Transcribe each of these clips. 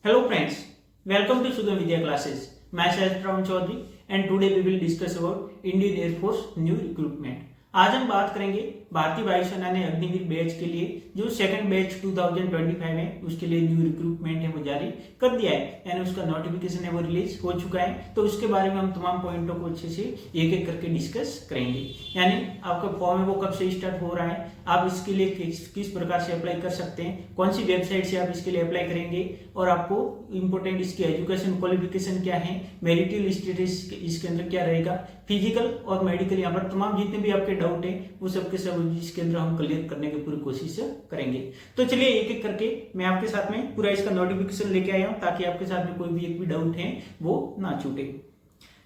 Hello friends, welcome to Sugam Vidya classes. Myself Ram Chaudhary and today we will discuss about Indian Air Force new recruitment. आज हम बात करेंगे भारतीय वायुसेना ने अग्निवीर बैच के लिए जो सेकंड बैच 2025 है उसके लिए न्यू रिक्रूटमेंट है वो जारी कर दिया है, यानी उसका नोटिफिकेशन है वो रिलीज हो चुका है। तो उसके बारे में हम तमाम पॉइंटों को अच्छे से एक एक करके डिस्कस करेंगे। यानी आपका फॉर्म है वो कब से स्टार्ट हो रहा है, आप इसके लिए किस प्रकार से अप्लाई कर सकते हैं, कौन सी वेबसाइट से आप इसके लिए अप्लाई करेंगे और आपको इम्पोर्टेंट इसकी एजुकेशन क्वालिफिकेशन क्या है, मेरिटल स्टेटस इसके अंदर क्या रहेगा, फिजिकल और मेडिकल, यहाँ पर तमाम जितने भी आपके डाउट है वो सबके सब इसके अंदर हम क्लियर करने की पूरी कोशिश करेंगे। तो चलिए एक एक करके मैं आपके साथ में पूरा इसका नोटिफिकेशन लेके आया हूं ताकि आपके साथ में कोई भी एक भी डाउट है वो ना छूटे।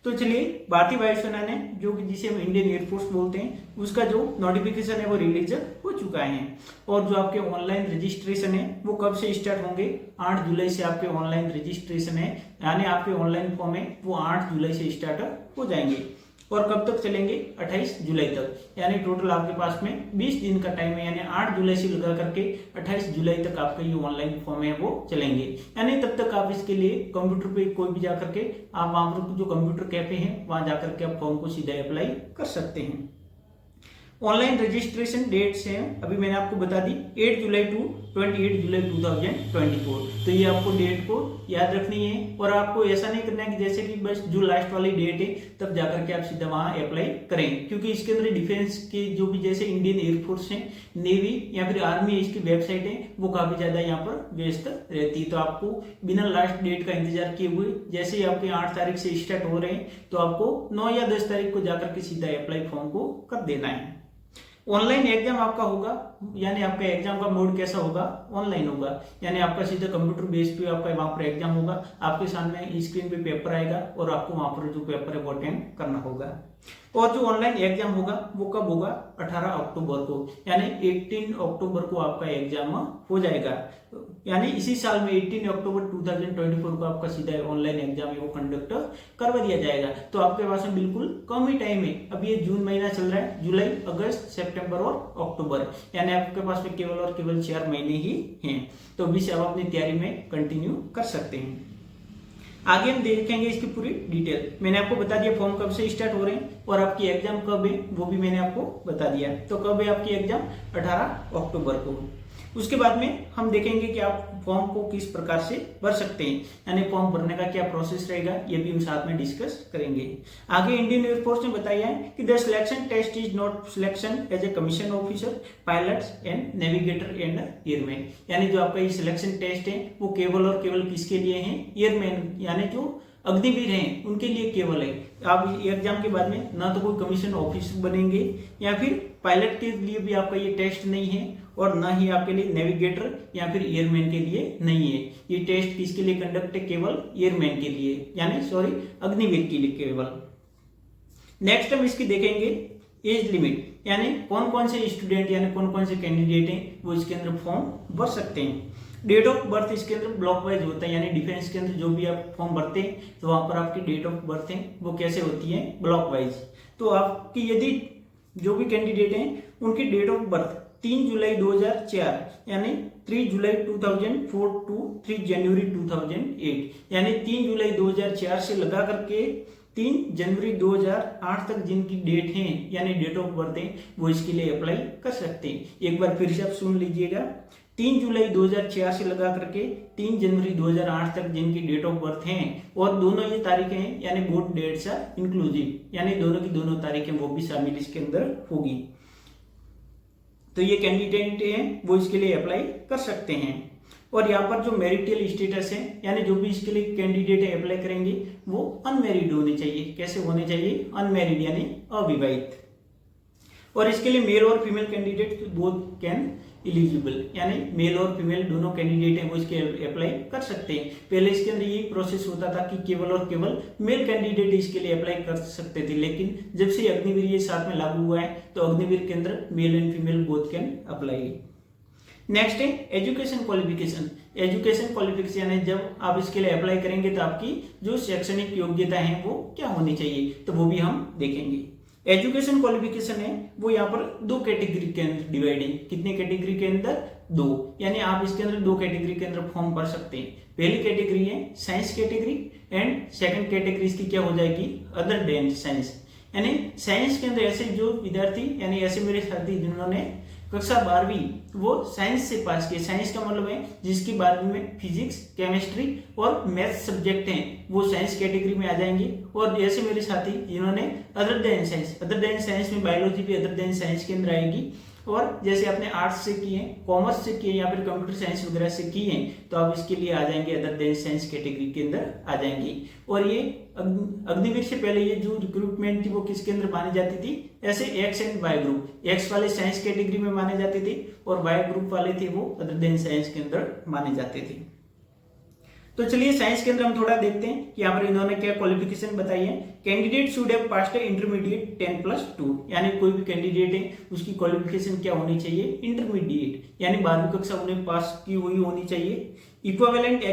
तो चलिए भारतीय वायुसेना ने जो कि जिसे हम इंडियन एयरफोर्स बोलते हैं उसका जो नोटिफिकेशन है वो रिलीज हो चुका है और जो आपके ऑनलाइन रजिस्ट्रेशन है वो कब से स्टार्ट होंगे, 8 जुलाई से आपके ऑनलाइन रजिस्ट्रेशन है, यानी आपके ऑनलाइन फॉर्म है वो 8 जुलाई से स्टार्ट हो जाएंगे और कब तक चलेंगे 28 जुलाई तक, यानी टोटल आपके पास में 20 दिन का टाइम है, यानी 8 जुलाई से लगा करके 28 जुलाई तक आपका ये ऑनलाइन फॉर्म है वो चलेंगे। यानी तब तक आप इसके लिए कंप्यूटर पे कोई भी जाकर के आप वहां पर जो कंप्यूटर कैफे हैं वहां जाकर के आप फॉर्म को सीधा अप्लाई कर सकते हैं। ऑनलाइन रजिस्ट्रेशन डेट्स हैं अभी मैंने आपको बता दी 8 जुलाई टू 28 जुलाई 2024। तो ये आपको डेट को याद रखनी है और आपको ऐसा नहीं करना है कि जैसे कि बस जो लास्ट वाली डेट है तब जाकर के आप सीधा वहां अप्लाई करें, क्योंकि इसके अंदर डिफेंस के जो भी जैसे इंडियन एयरफोर्स है, नेवी या फिर आर्मी इसकी वेबसाइट है वो काफी ज्यादा यहाँ पर व्यस्त रहती है। तो आपको बिना लास्ट डेट का इंतजार किए हुए जैसे ही आपके 8 तारीख से स्टार्ट हो रहे हैं तो आपको 9 या 10 तारीख को जाकर के सीधा अप्लाई फॉर्म को कर देना है। ऑनलाइन एग्जाम आपका होगा, यानी आपका एग्जाम का मोड कैसा होगा, ऑनलाइन होगा, यानी आपका सीधा कंप्यूटर बेस पे आपका वहां पर एग्जाम होगा, आपके सामने स्क्रीन पे पेपर आएगा और आपको वहां पर जो पेपर है वो अटेंड करना होगा। और जो ऑनलाइन एग्जाम होगा वो कब होगा, 18 अक्टूबर को, यानी 18 अक्टूबर को आपका एग्जाम हो जाएगा, यानी इसी साल में 18 अक्टूबर 2024 को आपका सीधा ऑनलाइन एग्जाम है वो कंडक्ट करवा दिया जाएगा। तो आपके पास में बिल्कुल कम ही टाइम है, अब ये जून महीना चल रहा है, जुलाई, अगस्त, सितंबर और अक्टूबर, यानी आपके पास में केवल और केवल 4 महीने ही हैं। तो अभी से आप अपनी तैयारी में कंटिन्यू कर सकते हैं। आगे हम देखेंगे इसकी पूरी डिटेल। मैंने आपको बता दिया फॉर्म कब से स्टार्ट हो रहे हैं और आपकी एग्जाम कब है वो भी मैंने आपको बता दिया। तो कब है आपकी एग्जाम, 18 अक्टूबर को। उसके बाद में हम देखेंगे कि आप फॉर्म को किस प्रकार से भर सकते हैं, यानी फॉर्म भरने का क्या प्रोसेस रहेगा ये भी हम साथ में डिस्कस करेंगे। आगे इंडियन एयरफोर्स ने बताया है कि the selection test is not selection as a commission officer, pilots and navigator and airman, यानी जो आपका ये सिलेक्शन टेस्ट है वो केवल और केवल किसके लिए है, एयरमैन यानी जो अग्निवीर हैं उनके लिए केवल है। आप एग्जाम के बाद में ना तो कोई कमीशन ऑफिसर बनेंगे या फिर पायलट के लिए भी आपका ये टेस्ट नहीं है और ना ही आपके लिए नेविगेटर या फिर एयरमैन के लिए नहीं है। ये टेस्ट किसके लिए कंडक्ट है, केवल एयरमैन के लिए, यानी सॉरी अग्निवीर के लिए केवल। नेक्स्ट हम इसकी देखेंगे एज लिमिट, यानी कौन कौन से स्टूडेंट यानी कौन कौन से कैंडिडेट हैं वो इसके अंदर फॉर्म भर सकते हैं। डेट ऑफ बर्थ इसके अंदर ब्लॉक वाइज होता है, यानी डिफेंस के अंदर जो भी आप फॉर्म भरते हैं तो वहां पर आपकी डेट ऑफ बर्थ है वो कैसे होती है, ब्लॉक वाइज। तो आपकी यदि जो भी कैंडिडेट हैं उनकी डेट ऑफ बर्थ 3 जुलाई 2004 यानी 3 जुलाई 2004 टू 3 जनवरी 2008, यानी 3 जुलाई 2004 से लगा करके 3 जनवरी 2008 तक जिनकी डेट है यानी डेट ऑफ बर्थ है वो इसके लिए अप्लाई कर सकते हैं। एक बार फिर से आप सुन लीजिएगा, 3 जुलाई 2004 से लगा करके 3 जनवरी 2008 तक जिनकी डेट ऑफ बर्थ हैं और दोनों ये तारीखें हैं, यानी बोथ डेट्स आर इंक्लूसिव, यानी दोनों की दोनों तारीखें वो भी शामिल इसके अंदर होगी। तो ये कैंडिडेट हैं वो इसके लिए अप्लाई कर सकते हैं। और यहाँ पर जो मैरिटल स्टेटस है, यानी जो भी इसके लिए कैंडिडेट अप्लाई करेंगे वो अनमैरिड होने चाहिए। कैसे होने चाहिए, अनमैरिड यानी अविवाहित। और इसके लिए मेल और female candidate both can eligible, यानी मेल और फीमेल दोनों कैंडिडेट हैं वो इसके अप्लाई कर सकते हैं। पहले इसके अंदर यही प्रोसेस होता था कि केवल और केवल मेल कैंडिडेट इसके लिए अप्लाई कर सकते थे, लेकिन जब से अग्निवीर ये साथ में लागू हुआ है तो अग्निवीर के अंदर male and female both can apply. Next है एजुकेशन क्वालिफिकेशन। एजुकेशन क्वालिफिकेशन यानी जब आप इसके लिए अप्लाई करेंगे तो आपकी जो शैक्षणिक योग्यता है वो क्या होनी चाहिए, तो वो भी हम देखेंगे। एजुकेशन क्वालिफिकेशन है वो यहाँ पर दो कैटेगरी के अंदर डिवाइड है। कितने कैटेगरी के अंदर? दो, यानी आप इसके अंदर दो कैटेगरी के अंदर फॉर्म भर सकते हैं। पहली कैटेगरी है science category and second category इसकी क्या हो जाएगी? Other than science. यानी साइंस के अंदर ऐसे जो विद्यार्थी, यानी ऐसे मेरे साथी जिन्होंने कक्षा 12वीं वो साइंस से पास किए, साइंस का मतलब है जिसकी 12वीं में फिजिक्स, केमिस्ट्री और मैथ सब्जेक्ट हैं, वो साइंस कैटेगरी में आ जाएंगे। और जैसे मेरे साथी जिन्होंने अदर देन साइंस में बायोलॉजी भी अदर देन साइंस के अंदर आएगी। और जैसे आपने आर्ट्स से किए, कॉमर्स से किए या फिर कंप्यूटर साइंस वगैरह से किए तो आप इसके लिए आ जाएंगे अदर देन साइंस कैटेगरी के अंदर आ जाएंगे। और ये अग्निवीर से पहले ये जो रिक्रूटमेंट थी वो किसके अंदर मानी जाती थी? ऐसे X and Y group, X वाले साइंस कैटेगरी में माने जाते थे और वाई ग्रुप वाले थे वो अदर देन साइंस के अंदर माने जाते थे। तो चलिए साइंस के अंदर हम थोड़ा देखते हैं कि यहाँ पर इन्होंने क्या क्वालिफिकेशन बताई है। Candidate should have passed intermediate 10+2, यानी कोई भी कैंडिडेट है उसकी क्वालिफिकेशन क्या होनी चाहिए? इंटरमीडिएट, यानी 12वीं कक्षा उन्हें पास की हुई होनी चाहिए। Equivalent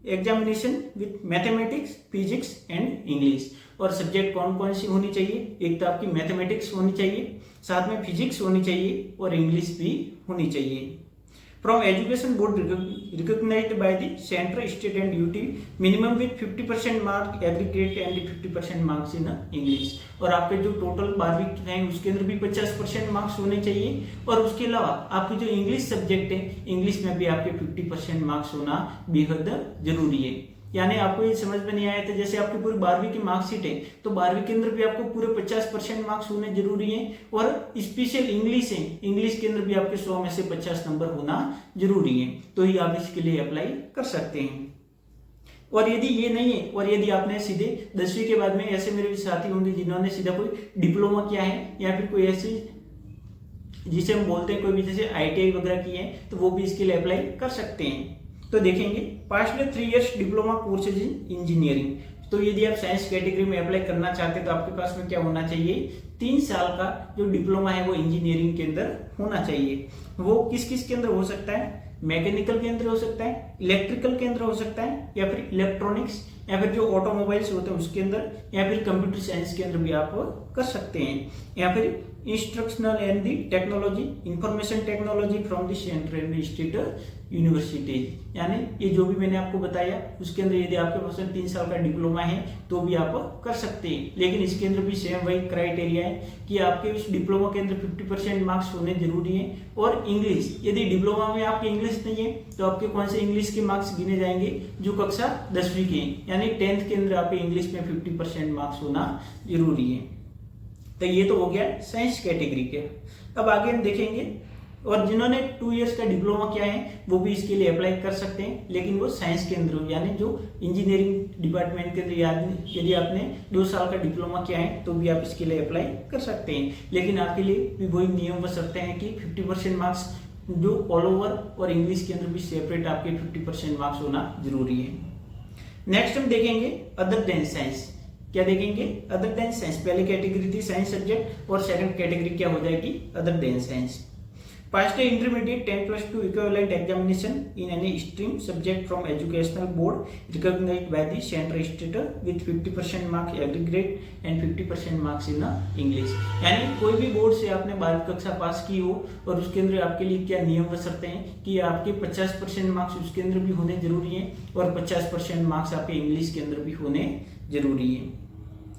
examination with mathematics, physics and English. और सब्जेक्ट कौन कौन सी होनी चाहिए? एक तो आपकी मैथमेटिक्स होनी चाहिए, साथ में फिजिक्स होनी चाहिए और इंग्लिश भी होनी चाहिए। From education board recognized by the center, state and UT, minimum with 50% mark aggregate and 50% marks in English। और आपके जो टोटल 12वीं हैं उसके अंदर भी 50% मार्क्स होने चाहिए। और उसके अलावा आपके जो इंग्लिश सब्जेक्ट है, इंग्लिश में भी आपके 50% मार्क्स होना बेहद जरूरी है। यानी आपको ये समझ में नहीं आया था, जैसे आपकी पूरी 12वीं की मार्कशीट है तो 12वीं के अंदर भी आपको पूरे 50% मार्क्स होने जरूरी हैं। और स्पेशल इंग्लिश है, इंग्लिश के अंदर भी आपके 100 में से 50 नंबर होना जरूरी है, तो ही आप इसके लिए अप्लाई कर सकते हैं। और यदि ये नहीं है, और यदि आपने सीधे 10वीं के बाद में, ऐसे मेरे साथी होंगे जिन्होंने सीधा कोई डिप्लोमा किया है या फिर कोई ऐसी जिसे हम बोलते हैं कोई भी जैसे ITI वगैरह की है, तो वो भी इसके लिए अप्लाई कर सकते हैं। तो देखेंगे past 3 years diploma courses in engineering. तो यदि आप साइंस कैटेगरी में अप्लाई करना चाहते हैं तो आपके पास में क्या होना चाहिए? 3 साल का जो डिप्लोमा है वो इंजीनियरिंग के अंदर होना चाहिए। वो किस किस के अंदर हो सकता है? मैकेनिकल के अंदर हो सकता है, इलेक्ट्रिकल के अंदर हो सकता है, या फिर इलेक्ट्रॉनिक्स या फिर जो ऑटोमोबाइल्स होते हैं उसके अंदर, या फिर कंप्यूटर साइंस के अंदर भी आप कर सकते हैं, या फिर instructional and the technology, information technology from the central and state universities. यानी ये जो भी मैंने आपको बताया उसके अंदर यदि आपके पास 3 साल का डिप्लोमा है तो भी आप कर सकते हैं। लेकिन इसके अंदर भी सेम वही क्राइटेरिया है कि आपके उस डिप्लोमा के अंदर 50% मार्क्स होने जरूरी है। और इंग्लिश, यदि डिप्लोमा में आपकी इंग्लिश नहीं है तो आपके कौन से इंग्लिश के मार्क्स गिने जाएंगे? जो कक्षा 10वीं के हैं, यानी 10th के अंदर आपके इंग्लिश में 50% मार्क्स होना जरूरी है। तो ये तो हो गया साइंस कैटेगरी के। अब आगे हम देखेंगे, और जिन्होंने 2 इयर्स का डिप्लोमा किया है वो भी इसके लिए अप्लाई कर सकते हैं, लेकिन वो साइंस के अंदर हो, यानी जो इंजीनियरिंग डिपार्टमेंट के अंदर यदि आपने 2 साल का डिप्लोमा किया है तो भी आप इसके लिए अप्लाई कर सकते हैं। लेकिन आपके लिए भी वही नियम बन सकते हैं कि 50% मार्क्स जो ऑल ओवर और इंग्लिश के अंदर भी सेपरेट आपके 50% मार्क्स होना जरूरी है। नेक्स्ट हम देखेंगे अदर देन साइंस। क्या देखेंगे? Other than science. पहली कैटेगरी थी साइंस सब्जेक्ट और सेकंड कैटेगरी क्या हो जाएगी? Other than science. Passed intermediate 10+2 equivalent examination in any stream subject from educational board recognized by the central state with 50% marks aggregate and 50% marks in English। यानी कोई भी board से आपने 12वीं कक्षा पास की हो और उसके अंदर आपके लिए क्या नियम बन सकते हैं कि आपके 50% मार्क्स उसके अंदर भी होने जरूरी है और 50% मार्क्स आपके इंग्लिश के अंदर भी होने जरूरी है।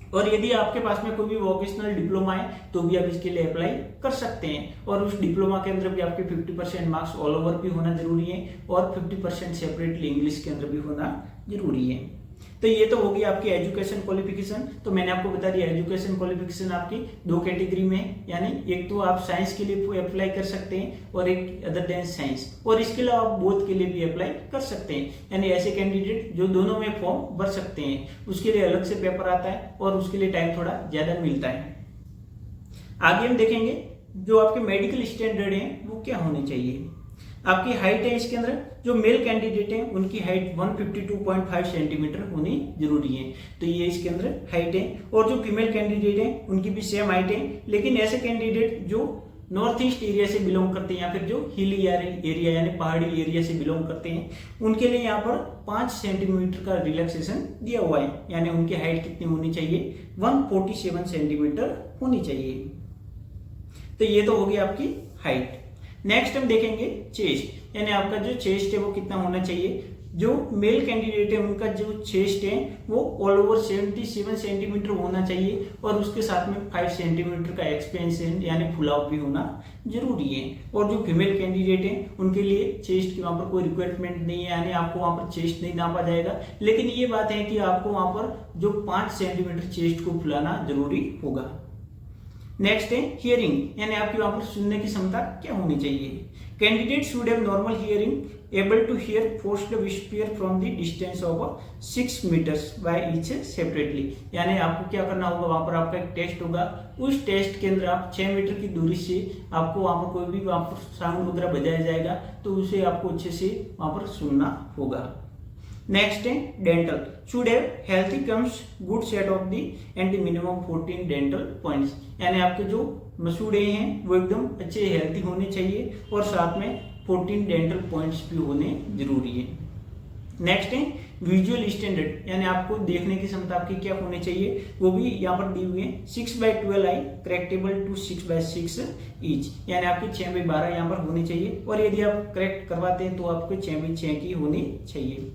और यदि आपके पास में कोई भी वोकेशनल डिप्लोमा है तो भी आप इसके लिए अप्लाई कर सकते हैं। और उस डिप्लोमा के अंदर भी आपके 50% मार्क्स ऑल ओवर भी होना जरूरी है और 50% सेपरेटली इंग्लिश के अंदर भी होना जरूरी है। तो ये तो होगी आपकी एजुकेशन क्वालिफिकेशन। तो मैंने आपको बता दिया एजुकेशन क्वालिफिकेशन आपकी 2 कैटेगरी में है, यानी एक तो आप साइंस के लिए अप्लाई कर सकते हैं और एक अदर देन साइंस, और इसके अलावा आप बोथ के लिए भी अप्लाई कर सकते हैं। यानी ऐसे कैंडिडेट जो दोनों में फॉर्म भर सकते हैं, उसके लिए अलग से पेपर आता है और उसके लिए टाइम थोड़ा ज्यादा मिलता है। आगे हम देखेंगे जो आपके मेडिकल स्टैंडर्ड है वो क्या होने चाहिए। आपकी हाइट है, इसके अंदर जो मेल कैंडिडेट हैं उनकी हाइट 152.5 सेंटीमीटर होनी जरूरी है, तो ये इसके अंदर हाइट है। और जो फीमेल कैंडिडेट हैं उनकी भी सेम हाइट है, लेकिन ऐसे कैंडिडेट जो नॉर्थ ईस्ट एरिया से बिलोंग करते हैं या फिर जो हिली एरिया यानी पहाड़ी एरिया से बिलोंग करते हैं, उनके लिए यहाँ पर 5 सेंटीमीटर का रिलैक्सेशन दिया हुआ है। यानी उनकी हाइट कितनी होनी चाहिए, 147 सेंटीमीटर होनी चाहिए। तो ये तो होगी आपकी हाइट। नेक्स्ट हम देखेंगे चेस्ट, यानी आपका जो चेस्ट है वो कितना होना चाहिए। जो मेल कैंडिडेट है उनका जो चेस्ट है वो ऑल ओवर 77 सेंटीमीटर होना चाहिए और उसके साथ में 5 सेंटीमीटर का एक्सपेंशन यानी फुलाव भी होना जरूरी है। और जो फीमेल कैंडिडेट है उनके लिए चेस्ट की वहां पर कोई रिक्वायरमेंट नहीं है, यानी आपको वहां पर चेस्ट नहीं नापा जाएगा। लेकिन ये बात है कि आपको वहां पर जो 5 सेंटीमीटर चेस्ट को फुलाना जरूरी होगा। नेक्स्ट है हियरिंग, यानी आपकी वहां पर सुनने की क्षमता क्या होनी चाहिए। Candidate should have normal hearing, able to hear forced whisper from the distance of 6 meters by each separately। यानी आपको क्या करना होगा, वहां पर आपका एक टेस्ट होगा, उस टेस्ट के अंदर आप 6 मीटर की दूरी से आपको वहां पर कोई भी वहां पर साउंड वगैरह बजाया जाएगा तो उसे आपको अच्छे से वहां पर सुनना होगा। नेक्स्ट है dental, should have healthy gums, good set of the and minimum 14 dental points. यानी आपके जो मसूड़े हैं वो एकदम अच्छे हेल्थी होने चाहिए और साथ में 14 डेंटल पॉइंट्स भी होने जरूरी है। नेक्स्ट है विजुअल स्टैंडर्ड, यानी आपको देखने की क्षमता आपकी क्या होनी चाहिए, वो भी यहाँ पर दी हुई है। 6/12 आई करेक्टेबल टू 6/6 ईच, यानी आपकी 6/12 यहाँ पर होनी चाहिए और यदि आप करेक्ट करवाते हैं तो आपको 6/6 की होनी चाहिए।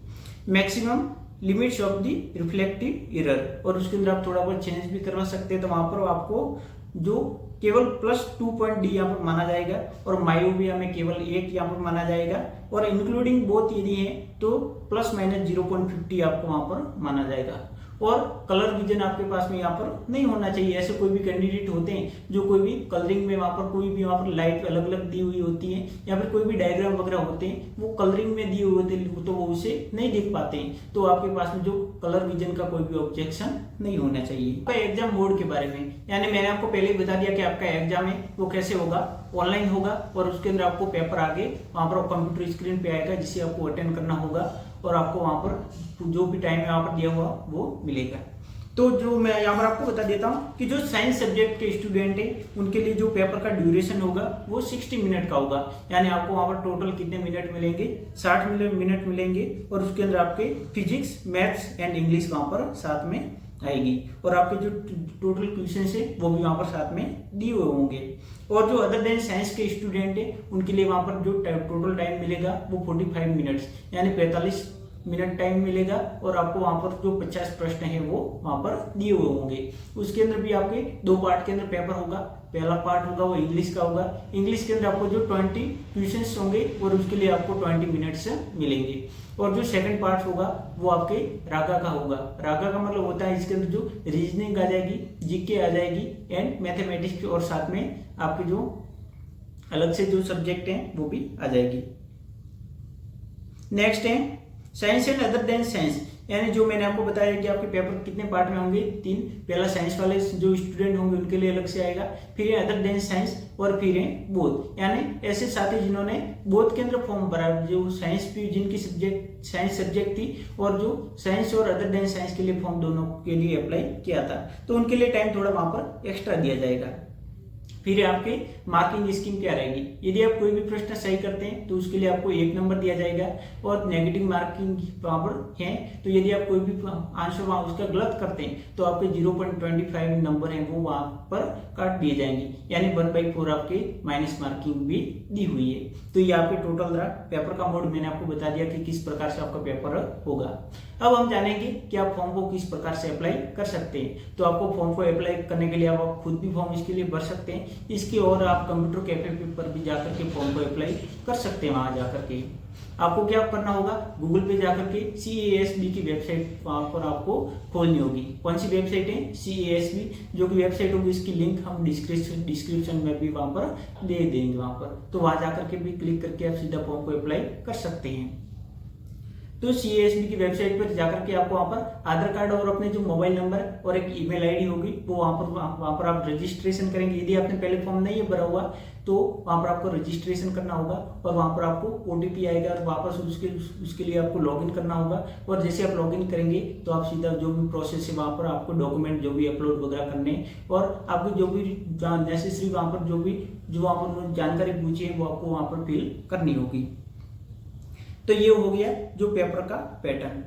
Maximum limits of the reflective error, और उसके अंदर आप थोड़ा बहुत चेंज भी करवा सकते हैं। तो वहां पर आपको जो केवल +2 पॉइंट डी यहाँ पर माना जाएगा और मायोपिया में केवल 1 यहाँ पर माना जाएगा और इंक्लूडिंग बोथ यदि है तो ±0.50 आपको वहां पर माना जाएगा। और कलर विजन आपके पास में यहाँ पर नहीं होना चाहिए। ऐसे कोई भी कैंडिडेट होते हैं जो कोई भी कलरिंग में वहां पर कोई भी वहां पर लाइट अलग अलग दी हुई होती है या फिर कोई भी डायग्राम वगैरह होते हैं वो कलरिंग में दिए हुए होते हैं तो वो उसे नहीं देख पाते हैं। तो आपके पास में जो कलर विजन का कोई भी ऑब्जेक्शन नहीं होना चाहिए। आपका एग्जाम मोड के बारे में, यानी मैंने आपको पहले ही बता दिया कि आपका एग्जाम है वो कैसे होगा, ऑनलाइन होगा और उसके अंदर आपको पेपर आगे वहां पर कंप्यूटर स्क्रीन पे आएगा जिसे आपको अटेंड करना होगा और आपको वहां पर जो भी टाइम है वहां पर दिया हुआ वो मिलेगा। तो जो मैं यहाँ पर आपको बता देता हूँ कि जो साइंस सब्जेक्ट के स्टूडेंट हैं उनके लिए जो पेपर का ड्यूरेशन होगा वो 60 मिनट का होगा। यानी आपको वहां पर टोटल कितने मिनट मिलेंगे, 60 मिनट मिलेंगे और उसके अंदर आपके फिजिक्स, मैथ्स एंड इंग्लिश वहां पर साथ में आएगी और आपके जो टोटल क्वेश्चन है वो भी वहां पर साथ में दिए हुए होंगे। और जो अदर देन साइंस के स्टूडेंट है उनके लिए वहां पर जो टोटल टाइम मिलेगा वो 45 मिनट्स यानी 45 मिनट टाइम मिलेगा और आपको वहां पर जो 50 प्रश्न है वो वहां पर दिए हुए होंगे। उसके अंदर भी आपके 2 पार्ट के अंदर पेपर होगा। पहला पार्ट होगा वो इंग्लिश का होगा। इंग्लिश के अंदर आपको जो 20 क्वेश्चंस होंगे और उसके लिए आपको 20 मिनट्स मिलेंगे। और जो सेकंड पार्ट होगा वो आपके रागा का होगा। रागा का मतलब होता है इसके अंदर जो रीजनिंग आ जाएगी, जीके आ जाएगी एंड मैथमेटिक्स और साथ में आपके जो अलग से जो सब्जेक्ट हैं वो भी आ जाएगी। नेक्स्ट है science and other than science, यानी जो मैंने आपको बताया कि आपके पेपर कितने पार्ट में होंगे, 3। पहला साइंस वाले जो स्टूडेंट होंगे उनके लिए अलग से आएगा, फिर है अदर देन साइंस और फिर है बोध। यानी ऐसे साथी जिन्होंने बोध के अंदर फॉर्म भरा, जो साइंस भी जिनकी सब्जेक्ट साइंस सब्जेक्ट थी और जो साइंस और अदर देन साइंस के लिए फॉर्म दोनों के लिए अप्लाई किया था, तो उनके लिए टाइम थोड़ा वहां पर एक्स्ट्रा दिया जाएगा। फिर आपके मार्किंग स्कीम क्या रहेगी, यदि आप कोई भी प्रश्न सही करते हैं तो उसके लिए आपको 1 नंबर दिया जाएगा और नेगेटिव मार्किंग वहां पर है तो यदि आप कोई भी आंसर वहां उसका गलत करते हैं तो आपके 0.25 नंबर है वो वहां पर काट दिए जाएंगे, यानी 1/4 आपके माइनस मार्किंग भी दी हुई है। तो ये आपके टोटल रहा। पेपर का मोड मैंने आपको बता दिया कि किस प्रकार से आपका पेपर होगा। अब हम जानेंगे कि आप फॉर्म को किस प्रकार से अप्लाई कर सकते हैं। तो आपको फॉर्म को अप्लाई करने के लिए आप खुद भी फॉर्म इसके लिए भर सकते हैं, इसके और आप कंप्यूटर कैफे पर भी जाकर के फॉर्म को अप्लाई कर सकते हैं। वहां जाकर के आपको क्या करना होगा, गूगल पे जाकर के CASB की वेबसाइट वहां पर आपको खोलनी होगी। कौन सी वेबसाइट है, CASB, जो कि वेबसाइट होगी इसकी लिंक हम डिस्क्रिप्शन में भी वहां पर दे देंगे वहां पर। तो वहां जाकर के भी क्लिक करके आप सीधा फॉर्म को अप्लाई कर सकते हैं। तो CASB की वेबसाइट पर जाकर के आपको वहाँ पर आधार कार्ड और अपने जो मोबाइल नंबर और एक ईमेल आईडी होगी वो वहाँ पर आप रजिस्ट्रेशन करेंगे। यदि आपने पहले फॉर्म नहीं है भरा हुआ तो वहाँ पर आपको रजिस्ट्रेशन करना होगा और वहाँ पर आपको OTP आएगा और वापस उसके लिए आपको लॉगिन करना होगा। और जैसे आप लॉगिन करेंगे तो आप सीधा जो भी प्रोसेस है वहाँ पर आपको डॉक्यूमेंट जो भी अपलोड वगैरह करने और आपको जो भी नेसेसरी वहाँ पर जो वहाँ पर जानकारी पूछी है वो आपको वहाँ पर फिल करनी होगी। तो ये हो गया जो पेपर का पैटर्न।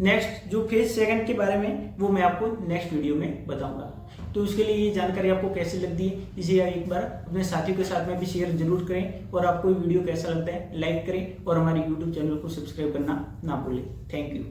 नेक्स्ट जो फेज सेकंड के बारे में वो मैं आपको नेक्स्ट वीडियो में बताऊंगा। तो उसके लिए ये जानकारी आपको कैसी लगती है इसे एक बार अपने साथियों के साथ में भी शेयर जरूर करें और आपको ये वीडियो कैसा लगता है लाइक करें और हमारे YouTube चैनल को सब्सक्राइब करना ना भूलें। Thank you.